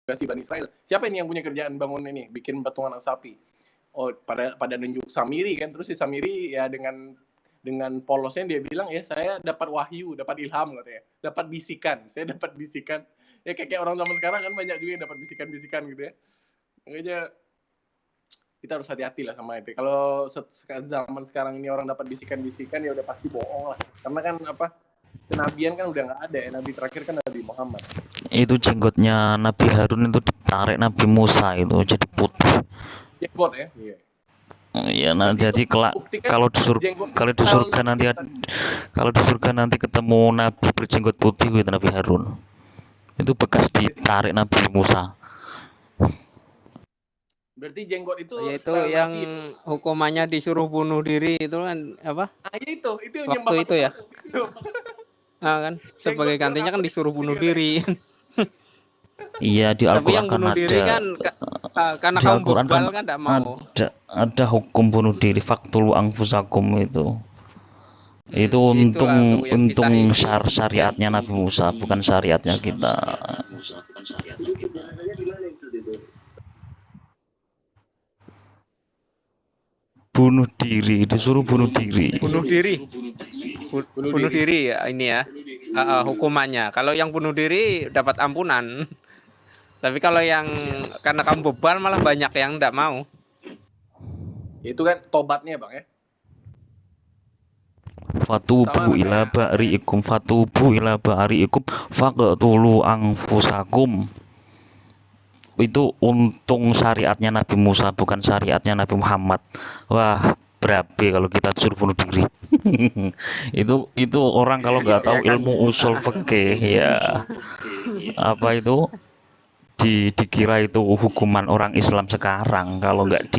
Bani Israel. Siapa ini yang punya kerjaan bangun ini, bikin patung anak sapi? Oh, pada nunjuk Samiri kan. Terus si Samiri ya dengan polosnya dia bilang, ya saya dapat wahyu, dapat ilham katanya. Dapat bisikan. Saya dapat bisikan. Ya kayak orang zaman sekarang kan banyak juga yang dapat bisikan-bisikan gitu ya. Makanya kita harus hati-hati lah sama itu. Kalau zaman sekarang ini orang dapat bisikan-bisikan ya udah pasti bohong lah. Karena kan kenabian kan udah nggak ada ya. Nabi terakhir kan Nabi Muhammad. Itu jenggotnya Nabi Harun itu ditarik Nabi Musa itu jadi putih. Jenggot ya. Iya. Ya, nah jadi kalau di surga nanti ketemu Nabi berjenggot putih itu Nabi Harun. Itu bekas ditarik Nabi Musa. Berarti jenggot itu yaitu yang hukumannya disuruh bunuh diri itu kan apa? Itu yang waktu itu ya. Nah kan sebagai gantinya kan disuruh bunuh diri. Iya, di Al-Quran. Tapi yang bunuh diri kan karena kaum bebal kan tidak mau. Ada hukum bunuh diri, faktulu anfusakum itu. Itu untung syariatnya Nabi Musa, bukan syariatnya kita. Bunuh diri, disuruh bunuh diri. Bunuh diri ya ini ya. Hukumannya. Kalau yang bunuh diri dapat ampunan. Tapi kalau yang karena kamu bebal malah banyak yang enggak mau. Itu kan tobatnya Bang ya. Fatubu ila ba'riikum faqtulu anfusakum. Itu untung syariatnya Nabi Musa, bukan syariatnya Nabi Muhammad. Wah, berabe kalau kita disuruh bunuh diri. itu orang kalau nggak tahu ilmu usul fikih ya apa itu dikira itu hukuman orang Islam sekarang kalau nggak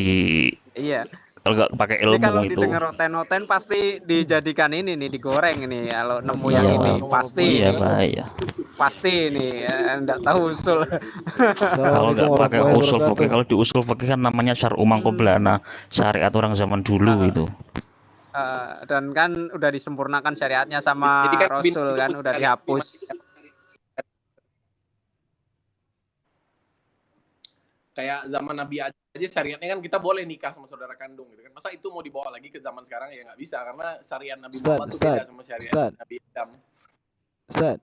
kalau nggak pakai ilmu itu. Kalau didengar oten-oten pasti dijadikan ini nih, digoreng ini. Kalau nemu yang ini pasti pasti ini enggak tahu usul. Kalau nggak pakai usul fikih, kalau di usul fikih kan namanya syar'u man qablana, syariat orang zaman dulu itu. Dan kan udah disempurnakan syariatnya sama Rasul kan udah dihapus. Kayak zaman Nabi aja syariatnya kan kita boleh nikah sama saudara kandung gitu kan. Masa itu mau dibawa lagi ke zaman sekarang ya nggak bisa karena syariat Nabi Muhammad itu beda sama syariat Nabi Adam. Ustaz.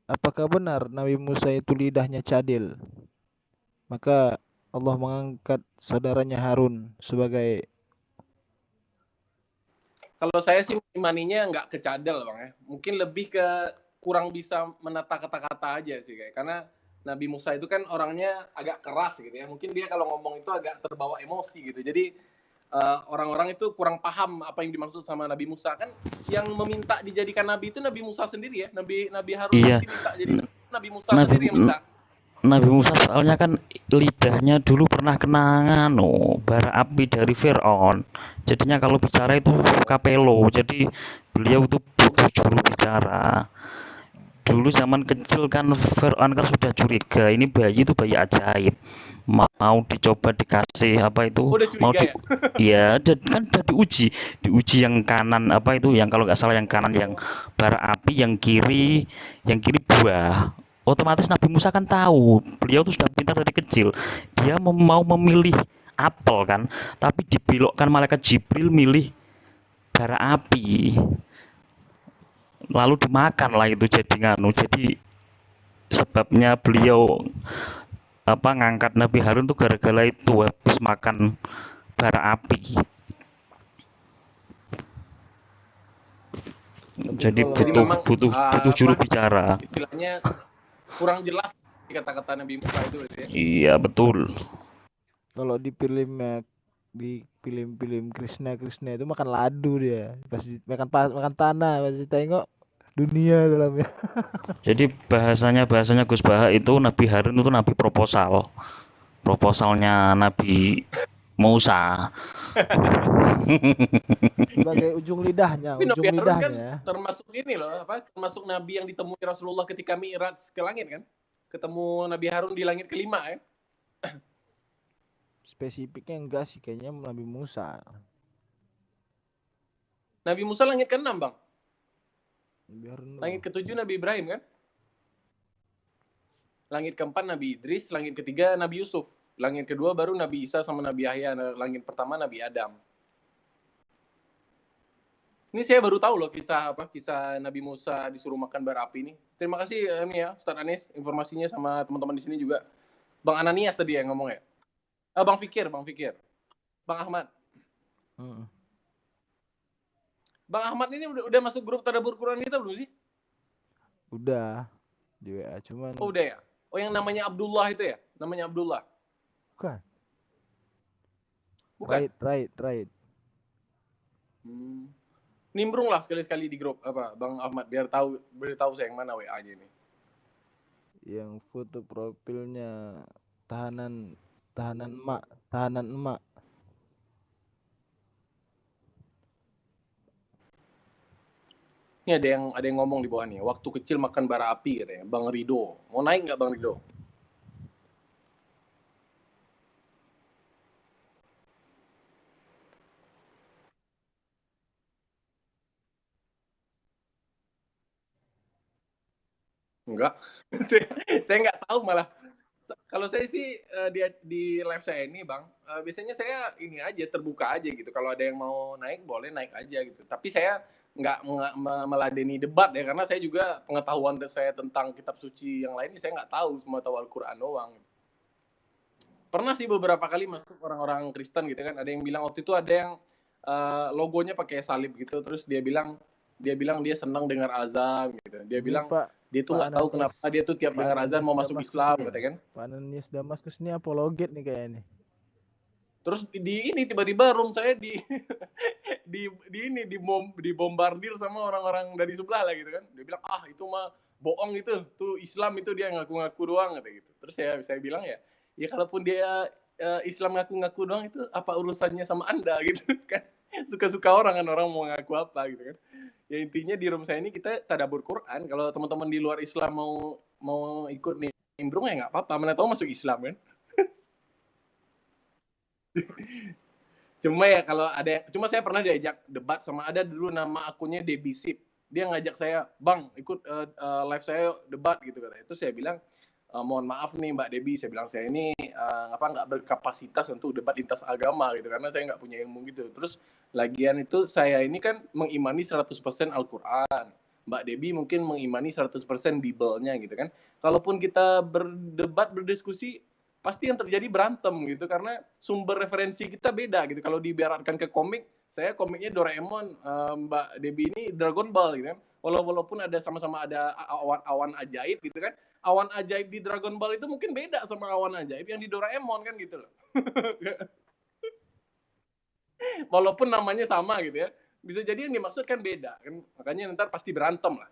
Apakah benar Nabi Musa itu lidahnya cadil? Maka Allah mengangkat saudaranya Harun sebagai. Kalau saya sih imaninya nggak ke cadel Bang ya. Mungkin lebih ke kurang bisa menata kata-kata aja sih kayak karena Nabi Musa itu kan orangnya agak keras gitu ya. Mungkin dia kalau ngomong itu agak terbawa emosi gitu. Jadi orang-orang itu kurang paham apa yang dimaksud sama Nabi Musa kan. Yang meminta dijadikan Nabi itu Nabi Musa sendiri ya. Nabi Harun minta jadi Nabi Musa sendiri yang minta. Nabi Musa soalnya kan lidahnya dulu pernah kena bara api dari Fir'aun. Jadinya kalau bicara itu kapelo. Jadi beliau itu butuh juru bicara. Dulu zaman kecil kan Fir'aun kan sudah curiga ini bayi itu bayi ajaib, mau dicoba dikasih apa itu kan udah diuji yang kanan apa itu yang kalau nggak salah yang kanan yang bara api, yang kiri buah. Otomatis Nabi Musa kan tahu, beliau tuh sudah pintar dari kecil, dia mau memilih apel kan, tapi dibelokkan malaikat Jibril milih bara api. Lalu dimakan lah itu jadi sebabnya beliau ngangkat Nabi Harun tuh gara-gara itu habis makan bara api. Jadi butuh juru bicara. Istilahnya kurang jelas kata-kata Nabi Musa itu ya. Iya betul. Kalau di film Krishna itu makan ladu dia, pasti makan tanah, pasti tengok dunia dalamnya. Jadi bahasanya Gus Baha itu Nabi Harun itu nabi proposalnya Nabi Musa. Sebagai ujung lidahnya. Kan termasuk ini loh, termasuk nabi yang ditemui Rasulullah ketika Mi'raj ke langit kan? Ketemu Nabi Harun di langit kelima ya. Spesifiknya enggak sih, kayaknya Nabi Musa. Nabi Musa langit ke-6 Bang. Langit ke-7 Nabi Ibrahim kan? Langit keempat Nabi Idris, langit ketiga Nabi Yusuf, langit kedua baru Nabi Isa sama Nabi Yahya, langit pertama Nabi Adam. Ini saya baru tahu loh kisah Nabi Musa disuruh makan bara api ini. Terima kasih ini ya Ustaz Anis informasinya sama teman-teman di sini juga. Bang Ananias tadi yang ngomong ya. Bang Fikir. Bang Ahmad. Bang Ahmad ini udah masuk grup Tadabbur Quran kita belum sih? Udah di WA cuman. Oh udah ya. Oh yang namanya Abdullah itu ya? Namanya Abdullah. Bukan. Right. Nimbrung lah sekali-sekali di grup Bang Ahmad biar beritahu saya yang mana WA-nya ini. Yang foto profilnya tahanan emak. Ini ada yang ngomong di bawah nih. Waktu kecil makan bara api katanya. Bang Rido. Mau naik nggak Bang Rido? Enggak. saya nggak tahu malah. Kalau saya sih di live saya ini Bang, biasanya saya ini aja terbuka aja gitu. Kalau ada yang mau naik boleh naik aja gitu. Tapi saya nggak meladeni debat ya karena saya juga pengetahuan saya tentang kitab suci yang lain saya nggak tahu, cuma tahu Al-Qur'an doang. Pernah sih beberapa kali masuk orang-orang Kristen gitu kan, ada yang bilang waktu itu ada yang logonya pakai salib gitu, terus dia bilang dia senang dengar azan gitu. Dia bilang dia tuh nggak tahu kenapa dia tuh tiap dengar azan mau masuk Islam gitu kan. Pak Ananias Damaskus ini apologet nih kayaknya. Terus ini tiba-tiba room saya dibombardir sama orang-orang dari sebelah lah gitu kan. Dia bilang itu mah bohong itu, tuh Islam itu dia ngaku-ngaku doang kata gitu. Terus saya bilang ya kalaupun dia Islam ngaku-ngaku doang itu apa urusannya sama Anda gitu kan. Suka-suka orang mau ngaku apa gitu kan. Ya intinya di room saya ini kita tadabbur Quran. Kalau teman-teman di luar Islam mau ikut nimbrung ya nggak apa-apa. Mana tahu masuk Islam kan. Cuma saya pernah diajak debat sama ada dulu nama akunnya Debisip. Dia ngajak saya, Bang ikut live saya debat gitu katanya. Itu saya bilang mohon maaf nih Mbak Debi, saya bilang saya ini nggak berkapasitas untuk debat lintas agama gitu karena saya nggak punya ilmu gitu. Terus lagian itu saya ini kan mengimani 100% Al-Qur'an. Mbak Debi mungkin mengimani 100% Bible-nya gitu kan. Kalaupun kita berdebat, berdiskusi, pasti yang terjadi berantem gitu karena sumber referensi kita beda gitu. Kalau diibaratkan ke komik, saya komiknya Doraemon, Mbak Debi ini Dragon Ball gitu kan. Walaupun ada sama-sama ada awan ajaib gitu kan. Awan ajaib di Dragon Ball itu mungkin beda sama awan ajaib yang di Doraemon kan gitu loh. Walaupun namanya sama gitu ya. Bisa jadi yang dimaksud kan beda kan. Makanya ntar pasti berantem lah.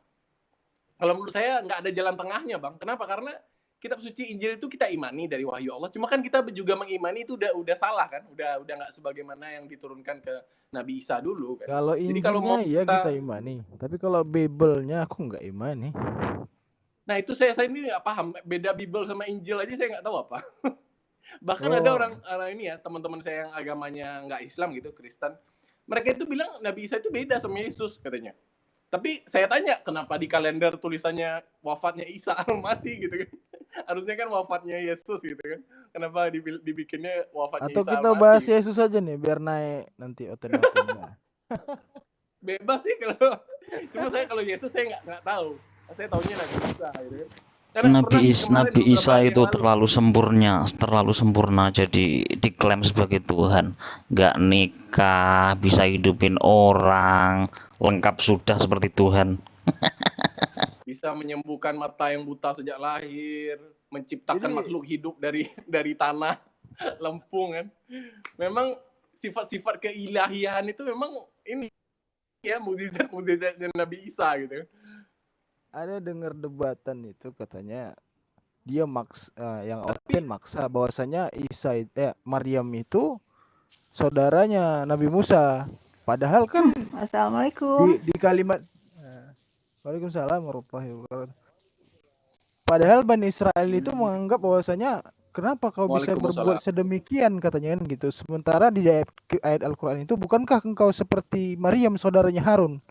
Kalau menurut saya nggak ada jalan tengahnya Bang. Kenapa? Karena kitab suci Injil itu kita imani dari wahyu Allah. Cuma kan kita juga mengimani itu udah salah kan. Udah nggak sebagaimana yang diturunkan ke Nabi Isa dulu kan. Kalau Injilnya ya kita imani. Tapi kalau Bible-nya aku nggak imani. Nah itu saya ini nggak paham. Beda Bible sama Injil aja saya nggak tahu apa. Bahkan ada orang ini ya, teman-teman saya yang agamanya nggak Islam gitu, Kristen. Mereka itu bilang Nabi Isa itu beda sama Yesus katanya. Tapi saya tanya, kenapa di kalender tulisannya wafatnya Isa Al-Masih gitu kan? Harusnya kan wafatnya Yesus gitu kan? Kenapa dibikinnya wafatnya Atau Isa Al-Masih? Atau kita bahas Yesus aja nih, biar naik nanti oten-otennya. Bebas sih kalau. Cuma saya kalau Yesus saya nggak tahu. Saya taunya Nabi Isa gitu kan. Nabi Isa itu terlalu sempurna jadi diklaim sebagai Tuhan, nggak nikah, bisa hidupin orang, lengkap sudah seperti Tuhan. Bisa menyembuhkan mata yang buta sejak lahir, menciptakan makhluk hidup dari tanah, lempung kan. Memang sifat-sifat keilahian itu memang ini ya mukjizat-mukjizatnya Nabi Isa gitu. Ada dengar debatan itu katanya dia yang Oten maksa bahwasanya Maryam itu saudaranya Nabi Musa. Padahal kan Assalamualaikum. Di kalimat Waalaikumsalam warahmatullahi wabarakatuh. Padahal Bani Israel itu menganggap bahwasanya kenapa kau bisa berbuat sedemikian katanya kan gitu. Sementara di ayat Al-Qur'an itu bukankah engkau seperti Maryam saudaranya Harun?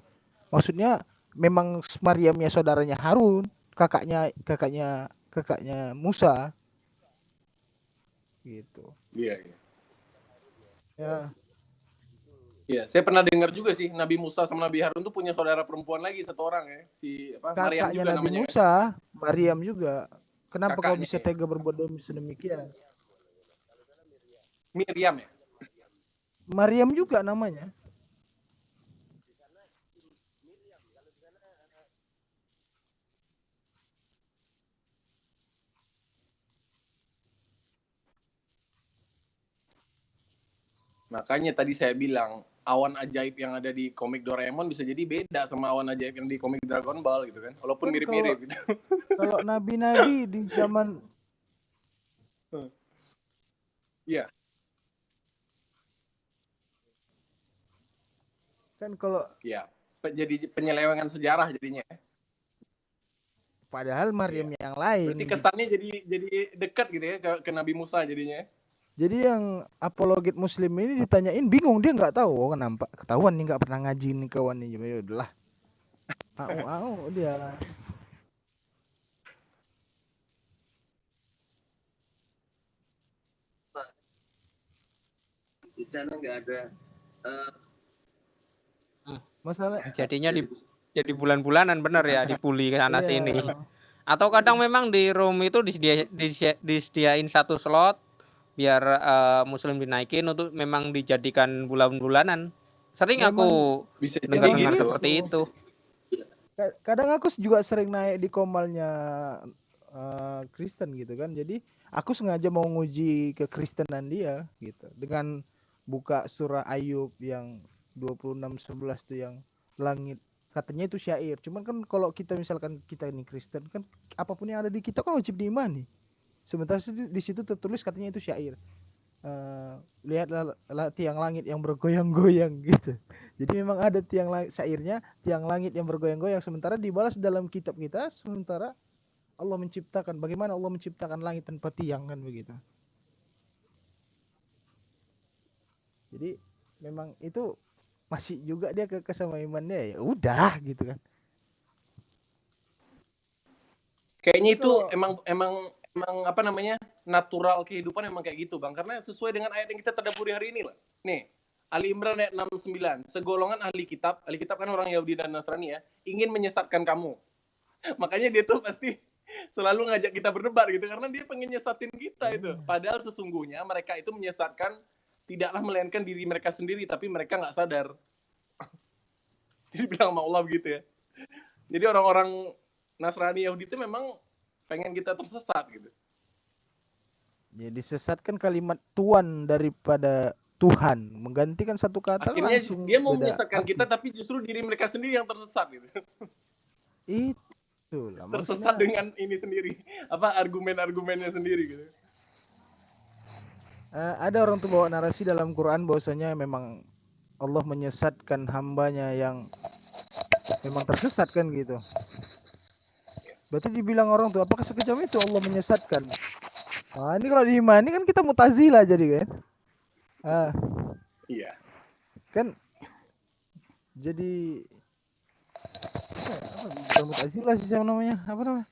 Maksudnya memang Maryamnya saudaranya Harun, kakaknya kakaknya Musa gitu. Iya, iya. Ya, Iya, saya pernah dengar juga sih Nabi Musa sama Nabi Harun tuh punya saudara perempuan lagi satu orang ya. Si Maryam kakaknya juga Nabi namanya. Musa, Maryam juga. Kenapa kau Kakaknya bisa ya. tega berbuat sedemikian? Miriam ya. Maryam juga namanya. Makanya tadi saya bilang awan ajaib yang ada di komik Doraemon bisa jadi beda sama awan ajaib yang di komik Dragon Ball gitu kan. Walaupun Kan mirip-mirip gitu. kalau nabi-nabi di zaman Iya. kan kalau Iya. Jadi penyelewengan sejarah jadinya. padahal Maryam yang lain. Berarti kesannya jadi dekat gitu ya ke Nabi Musa jadinya. Jadi yang apologet muslim ini ditanyain bingung, dia nggak tahu. Oh, kenapa ketahuan nih nggak pernah ngaji nih kawan nih. Ya udahlah. Dia. Di sana nggak ada Masalah Jadinya jadi bulan-bulanan bener ya dibully ke sana Iya. sini. Atau kadang memang di room itu disediain satu slot biar muslim dinaikin untuk memang dijadikan bulan-bulanan. Sering Memang aku Bisa jadi dengar gitu. seperti itu. kadang aku juga sering naik di komalnya Kristen gitu kan. Jadi aku sengaja mau nguji kekristenan dia gitu dengan buka surah Ayub yang 26:11 tuh yang langit, katanya itu syair. Cuman kan kalau kita misalkan kita ini Kristen kan apapun yang ada di kita kan wajib diimani. Sementara di situ tertulis katanya itu syair. Lihatlah tiang langit yang bergoyang-goyang gitu. Jadi memang ada syairnya tiang langit yang bergoyang-goyang, sementara dibalas dalam kitab kita, sementara Allah menciptakan, bagaimana Allah menciptakan langit tanpa tiang kan begitu. Jadi memang itu masih juga dia ke sama imannya, ya udah gitu kan. Kayaknya itu emang apa namanya? Natural kehidupan emang kayak gitu, Bang. Karena sesuai dengan ayat yang kita tadabburi hari ini lah. Nih, Ali Imran ayat 69. Segolongan ahli kitab kan orang Yahudi dan Nasrani ya, ingin menyesatkan kamu. Makanya dia tuh pasti selalu ngajak kita berdebat gitu karena dia pengen nyesatin kita itu. Padahal sesungguhnya mereka itu menyesatkan tidaklah melainkan diri mereka sendiri, tapi mereka nggak sadar. Jadi bilang sama Allah begitu ya. Jadi orang-orang Nasrani Yahudi itu memang pengen kita tersesat gitu. Ya disesatkan kalimat Tuhan daripada Tuhan, menggantikan satu kata. Akhirnya dia mau beda menyesatkan arti. kita, tapi justru diri mereka sendiri yang tersesat gitu. Itulah Tersesat maksudnya. dengan ini sendiri, apa argumen-argumennya sendiri gitu. Ada orang tuh bawa narasi dalam Quran bahwasanya memang Allah menyesatkan hambanya yang memang tersesat kan gitu. Berarti dibilang orang tuh apakah sekejam itu Allah menyesatkan? Nah, ini kalau diimani kan kita mutazilah jadi kan. Iya. Kan jadi bukan mutazilah sih namanya, apa namanya?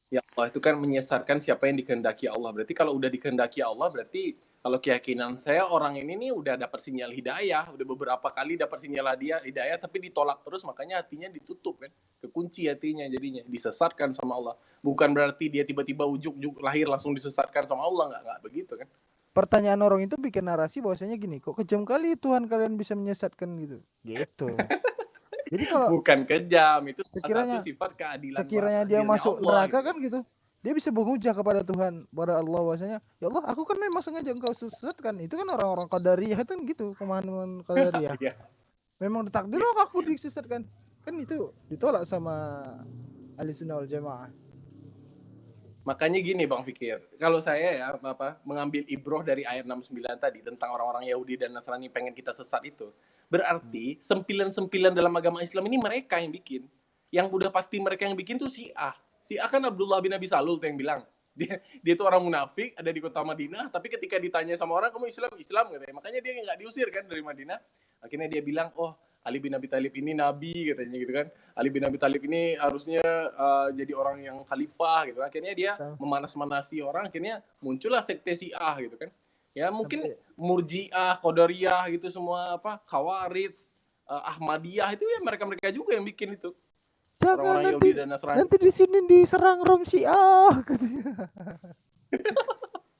Ya Allah itu kan menyesatkan siapa yang dikehendaki Allah. Berarti kalau udah dikehendaki Allah, berarti kalau keyakinan saya orang ini nih udah dapat sinyal hidayah, udah beberapa kali dapat sinyal hidayah, tapi ditolak terus, makanya hatinya ditutup kan, kekunci hatinya jadinya, disesatkan sama Allah. Bukan berarti dia tiba-tiba ujuk-ujuk lahir langsung disesatkan sama Allah, nggak begitu kan? Pertanyaan orang itu bikin narasi bahwasanya gini, kok kejam kali Tuhan kalian bisa menyesatkan gitu. Jadi kalau bukan kejam, itu salah sekiranya- satu sifat keadilan. sekiranya dia adilnya masuk Allah, neraka gitu. kan gitu, dia bisa berhujah kepada Tuhan, kepada Allah bahwasanya ya Allah aku kan memang sengaja engkau sesatkan. Itu kan orang-orang Qadariyah kan gitu, pemahaman Qadariyah. Iya. Memang ditakdir aku disesatkan, kan itu ditolak sama Ahlussunnah wal Jamaah. Makanya gini Bang Fikir, kalau saya ya mengambil ibroh dari ayat 69 tadi tentang orang-orang Yahudi dan Nasrani pengen kita sesat itu, berarti sempilan-sempilan dalam agama Islam ini mereka yang bikin. Yang udah pasti mereka yang bikin tuh Syiah. Syiah kan Abdullah bin Abi Salul tuh yang bilang. Dia tuh orang munafik, ada di kota Madinah, tapi ketika ditanya sama orang, kamu Islam katanya. Makanya dia nggak diusir kan dari Madinah. Akhirnya dia bilang, oh Ali bin Abi Thalib ini nabi katanya gitu kan. Ali bin Abi Thalib ini harusnya jadi orang yang khalifah gitu. Akhirnya dia memanas-manasi orang, akhirnya muncullah sekte Syiah gitu kan. Ya mungkin Murji'ah, Qadariyah gitu semua Khawarij, Ahmadiyah itu ya mereka-mereka juga yang bikin itu. Jangan Orang-orang Yahudi dan Nasrani. nanti di sini diserang Rom Syiah katanya.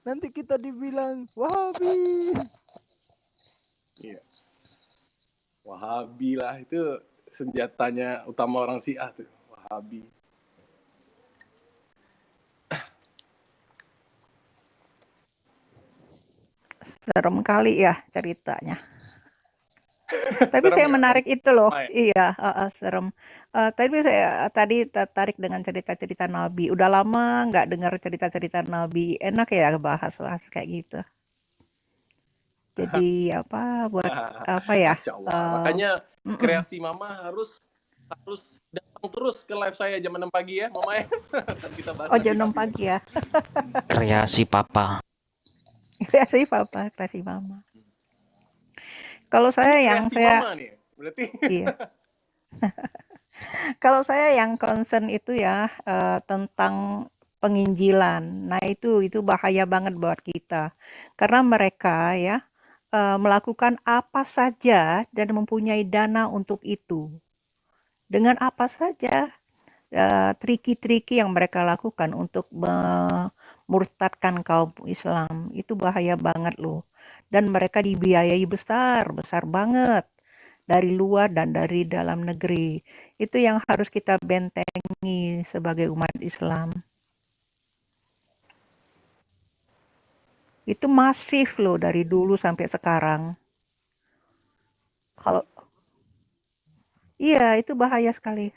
Nanti kita dibilang Wahabi. Iya. Wahabi lah itu senjatanya utama orang Syiah tuh, Wahabi. Serem kali ya ceritanya. Tapi Serem saya ya, menarik itu loh, Mai? iya, serem. Tapi saya tadi tertarik dengan cerita-cerita Nabi. Udah lama nggak dengar cerita-cerita Nabi. Enak ya bahas-bahas kayak gitu. Jadi buat ya? Masya Allah. Makanya kreasi Mama harus datang terus ke live saya jam 6 pagi ya, Mama ya. Kita bahas Oh, nanti jam 6 topiknya. pagi ya. Kreasi papa. Kreasi papa, kreasi mama. Kalau saya Ini yang kreasi saya Mama nih, berarti. iya. Kalau saya yang concern itu ya tentang penginjilan. Nah, itu bahaya banget buat kita. Karena mereka ya melakukan apa saja dan mempunyai dana untuk itu. Dengan apa saja triki-triki yang mereka lakukan untuk memurtadkan kaum Islam itu bahaya banget loh. Dan mereka dibiayai besar banget dari luar dan dari dalam negeri. Itu yang harus kita bentengi sebagai umat Islam. Itu masif loh dari dulu sampai sekarang. Kalau iya itu bahaya sekali.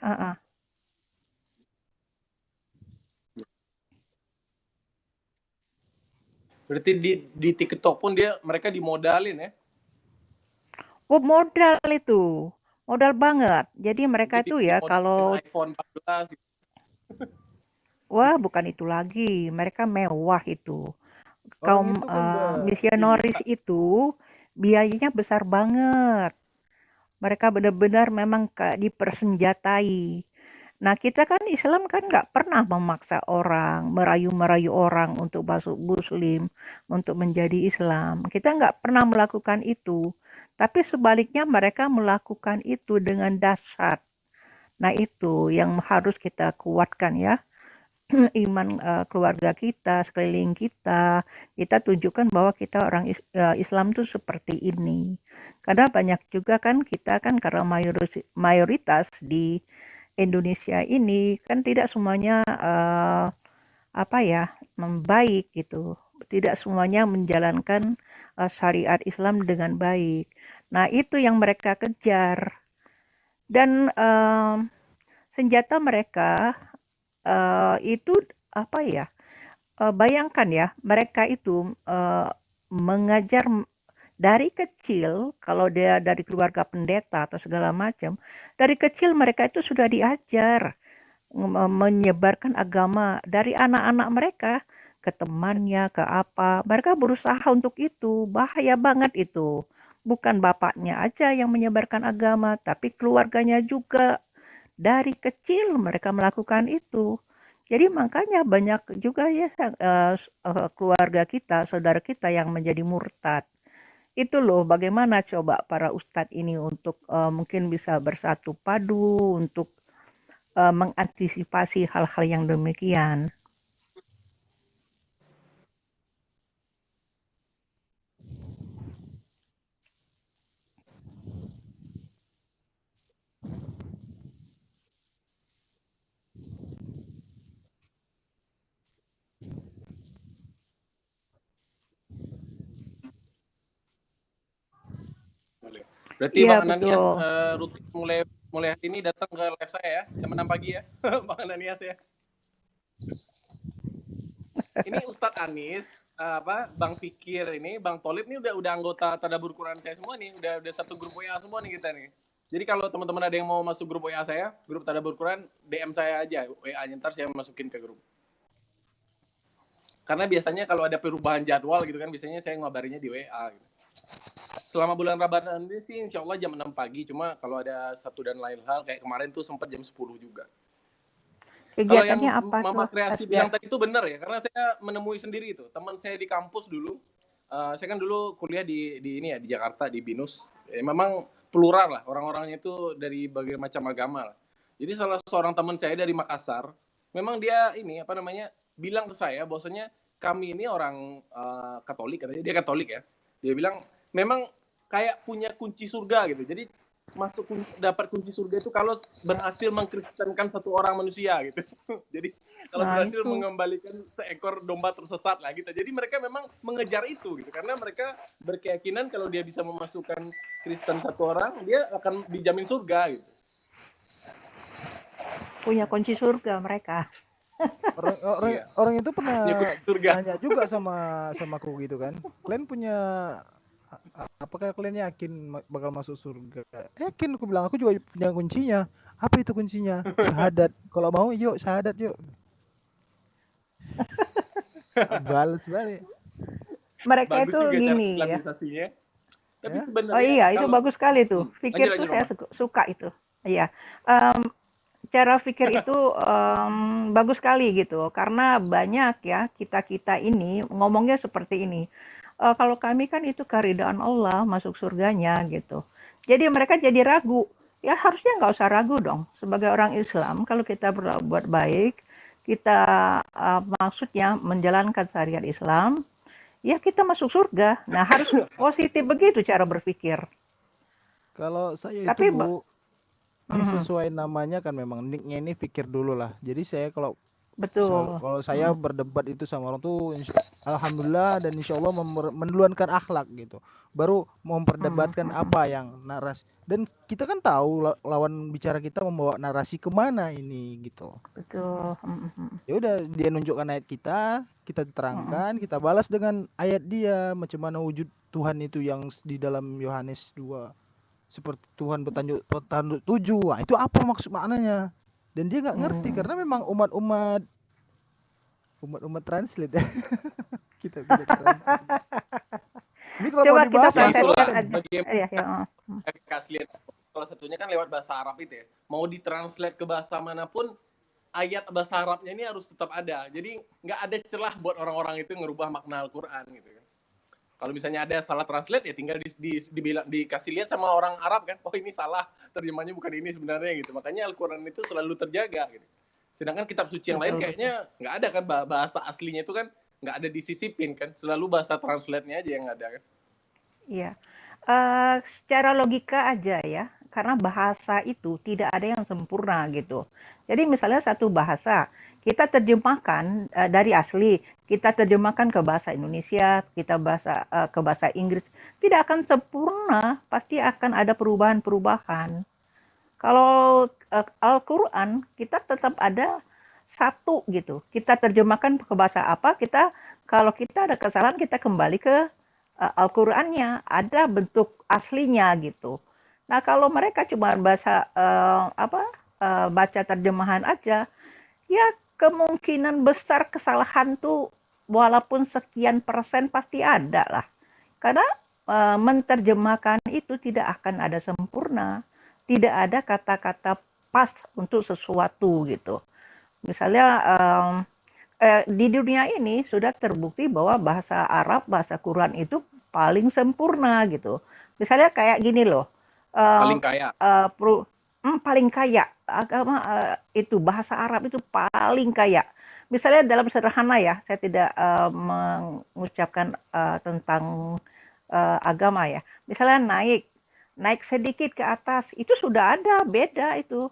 Berarti di TikTok pun mereka dimodalin ya. Oh, modal itu. Modal banget. Jadi mereka Jadi itu ya dimodalin kalau iPhone 14 gitu. wah bukan itu lagi. Mereka mewah itu. Orang Kaum itu kan udah misionaris itu biayanya besar banget. Mereka benar-benar memang dipersenjatai. Nah, kita kan Islam kan nggak pernah memaksa orang, merayu-merayu orang untuk masuk Muslim, untuk menjadi Islam. Kita nggak pernah melakukan itu. Tapi sebaliknya mereka melakukan itu dengan dahsyat. Nah, itu yang harus kita kuatkan ya. Iman keluarga kita, sekeliling kita tunjukkan bahwa kita orang Islam tuh seperti ini. Karena banyak juga kan kita kan karena mayoritas di Indonesia ini kan tidak semuanya membaik gitu. Tidak semuanya menjalankan syariat Islam dengan baik. Nah, itu yang mereka kejar. Dan senjata mereka itu bayangkan ya, mereka itu mengajar dari kecil, kalau dia dari keluarga pendeta atau segala macam, dari kecil mereka itu sudah diajar menyebarkan agama dari anak-anak mereka ke temannya, ke apa. Mereka berusaha untuk itu, bahaya banget itu. Bukan bapaknya aja yang menyebarkan agama, tapi keluarganya juga. Dari kecil mereka melakukan itu. Jadi makanya banyak juga ya keluarga kita, saudara kita yang menjadi murtad. Itu loh bagaimana coba para ustadz ini untuk mungkin bisa bersatu padu untuk mengantisipasi hal-hal yang demikian. Berarti Iya Bang Ananias betul. rutin mulai hari ini datang ke live saya ya, jam 6 pagi ya, Bang Ananias ya. Ini Ustadz Anis, Bang Fikir ini, Bang Tolib ini udah anggota Tadabbur Quran saya semua nih, udah satu grup WA semua nih kita nih. Jadi kalau teman-teman ada yang mau masuk grup WA saya, grup Tadabbur Quran, DM saya aja WA-nya, ntar saya masukin ke grup. Karena biasanya kalau ada perubahan jadwal gitu kan, biasanya saya ngabarinnya di WA gitu. selama bulan Ramadan ini sih insya Allah jam 6 pagi. Cuma kalau ada satu dan lain hal kayak kemarin tuh sempat jam 10 juga. Kalau yang Kegiatannya apa Mama tuh, Kreasi Asgar? bilang tadi itu benar ya, karena saya menemui sendiri itu. Teman saya di kampus dulu, saya kan dulu kuliah di ini ya di Jakarta di BINUS. Memang plural lah, orang-orangnya itu dari berbagai macam agama lah. Jadi salah seorang teman saya dari Makassar, memang dia ini apa namanya bilang ke saya bahwasanya kami ini orang Katolik, katanya dia Katolik ya. Dia bilang memang kayak punya kunci surga gitu. Jadi dapat kunci surga itu kalau berhasil mengkristenkan satu orang manusia gitu. Jadi kalau Nah, berhasil itu. mengembalikan seekor domba tersesat lah gitu. Jadi mereka memang mengejar itu gitu karena mereka berkeyakinan kalau dia bisa memasukkan Kristen satu orang, dia akan dijamin surga gitu. Punya kunci surga mereka. Orang itu pernah Punya kunci surga. nanya juga sama aku gitu kan. Kalian punya apakah kalian yakin bakal masuk surga? Yakin, aku bilang, aku juga punya kuncinya. Apa itu kuncinya? Syahadat. Kalau mau yuk syahadat yuk. Balas balik. Mereka Bagus itu juga cara gini ya. islamisasinya. Tapi Ya. sebenarnya Oh iya, itu kalau bagus sekali tuh. Pikir lanjut tuh saya Mama. suka itu. Iya. Cara pikir itu bagus sekali gitu. Karena banyak ya kita-kita ini ngomongnya seperti ini. Kalau kami kan itu keridhaan Allah masuk surganya gitu. Jadi mereka jadi ragu. Ya harusnya nggak usah ragu dong. Sebagai orang Islam, kalau kita berbuat baik, kita maksudnya menjalankan syariat Islam, ya kita masuk surga. Nah harus positif begitu cara berpikir. Kalau saya itu Tapi Bu, ini sesuai namanya kan memang nicknya ini pikir dulu lah. Jadi saya kalau betul. kalau saya berdebat itu sama orang tuh alhamdulillah dan insya Allah mendulankan akhlak gitu. Baru memperdebatkan apa yang narasi. Dan kita kan tahu lawan bicara kita membawa narasi kemana ini gitu. Betul. Ya udah dia nunjukkan ayat kita terangkan, kita balas dengan ayat dia macam mana wujud Tuhan itu yang di dalam Yohanes 2 seperti Tuhan bertanduk 7. Nah, itu apa maksud maknanya? Dan dia nggak ngerti karena memang umat translate ya. kita translate. Ini kalau Coba mau kita dibahas ya praktekkan itulah aja. bagaimana Iya. keaslian. Salah satunya kan lewat bahasa Arab itu ya. Mau ditranslate ke bahasa manapun, ayat bahasa Arabnya ini harus tetap ada. Jadi nggak ada celah buat orang-orang itu ngerubah makna Al-Quran gitu kan. Kalau misalnya ada salah translate ya tinggal dikasih lihat sama orang Arab kan, oh ini salah, terjemahnya bukan ini sebenarnya gitu. Makanya Al-Quran itu selalu terjaga gitu. Sedangkan kitab suci yang lain kayaknya nggak ada kan, bahasa aslinya itu kan nggak ada disisipin kan, selalu bahasa translate-nya aja yang ada kan. Iya. Secara logika aja ya, karena bahasa itu tidak ada yang sempurna gitu. Jadi misalnya satu bahasa, kita terjemahkan dari asli, kita terjemahkan ke bahasa Indonesia, kita ke bahasa Inggris, tidak akan sempurna, pasti akan ada perubahan-perubahan. Kalau Al-Quran, kita tetap ada satu gitu. Kita terjemahkan ke bahasa apa, kalau kita ada kesalahan, kita kembali ke Al-Qur'annya, ada bentuk aslinya gitu. Nah, kalau mereka cuma baca terjemahan aja, ya kemungkinan besar kesalahan tuh walaupun sekian persen pasti ada lah. Karena menerjemahkan itu tidak akan ada sempurna, tidak ada kata-kata pas untuk sesuatu gitu. Misalnya di dunia ini sudah terbukti bahwa bahasa Arab, bahasa Quran itu paling sempurna gitu. Misalnya kayak gini loh. Paling kaya. Paling kaya. Agama itu bahasa Arab itu paling kaya. Misalnya dalam sederhana ya, saya tidak mengucapkan tentang agama ya. Misalnya naik sedikit ke atas, itu sudah ada beda itu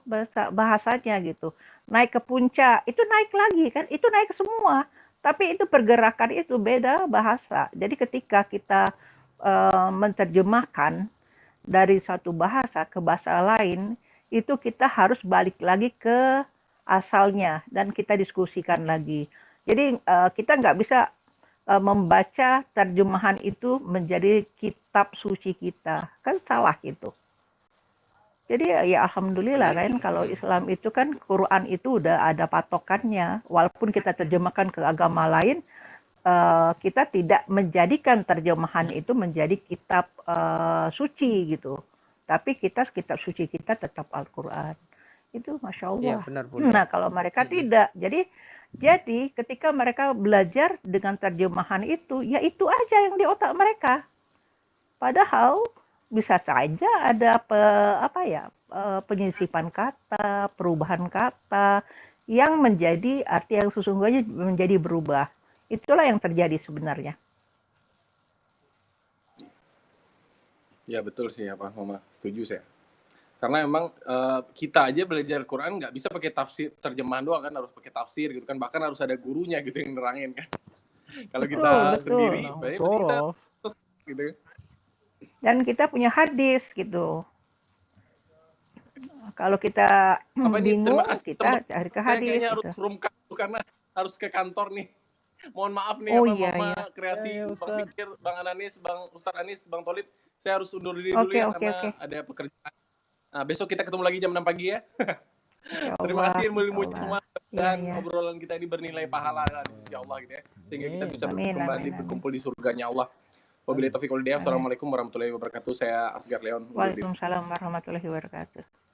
bahasanya gitu. Naik ke puncak, itu naik lagi kan, itu naik semua. Tapi itu pergerakan itu beda bahasa. Jadi ketika kita menerjemahkan dari satu bahasa ke bahasa lain, itu kita harus balik lagi ke asalnya dan kita diskusikan lagi. Jadi kita nggak bisa membaca terjemahan itu menjadi kitab suci kita, kan salah gitu. Jadi ya alhamdulillah kan kalau Islam itu kan Quran itu udah ada patokannya, walaupun kita terjemahkan ke agama lain, kita tidak menjadikan terjemahan itu menjadi kitab suci gitu. Tapi kitab suci kita tetap Al-Quran. Itu Masya Iya, Allah. benar Bunda. Nah, kalau mereka tidak. Jadi ketika mereka belajar dengan terjemahan itu, ya itu aja yang di otak mereka. Padahal bisa saja ada penyisipan kata, perubahan kata yang menjadi arti yang sesungguhnya menjadi berubah. Itulah yang terjadi sebenarnya. Ya betul sih apa Mama, setuju saya. Karena emang kita aja belajar Quran nggak bisa pakai tafsir terjemahan doang kan, harus pakai tafsir gitu kan, bahkan harus ada gurunya gitu yang nerangin kan. Kalau kita Betul. sendiri, Nah, berarti kita sorof. gitu. Dan kita punya hadis gitu. Kalau kita Apa ini? Terima bingung, kasih kita teman. cari ke Saya hadis kayaknya gitu. harus room karena harus ke kantor nih. Mohon maaf nih Oh apa iya, Mama iya. Kreasi, Ya, Bang Ustadz. Fikir, Bang Ananis, Bang Ustadz Anis, Bang Tolib. Saya harus undur diri dulu Oke, ya oke, karena oke. ada pekerjaan. Nah, besok kita ketemu lagi jam 6 pagi ya. Insya Terima Allah, kasih insya ilmu-ilmunya Allah. semua Iya, dan iya. obrolan kita ini bernilai pahala di sisi Allah gitu ya. Sehingga kita bisa Amin, kembali amin, amin. berkumpul di surganya Allah. Wabillahi taufiq wal hidayah. Assalamualaikum warahmatullahi wabarakatuh. Saya Asgar Leon undur diri. Waalaikumsalam warahmatullahi wabarakatuh.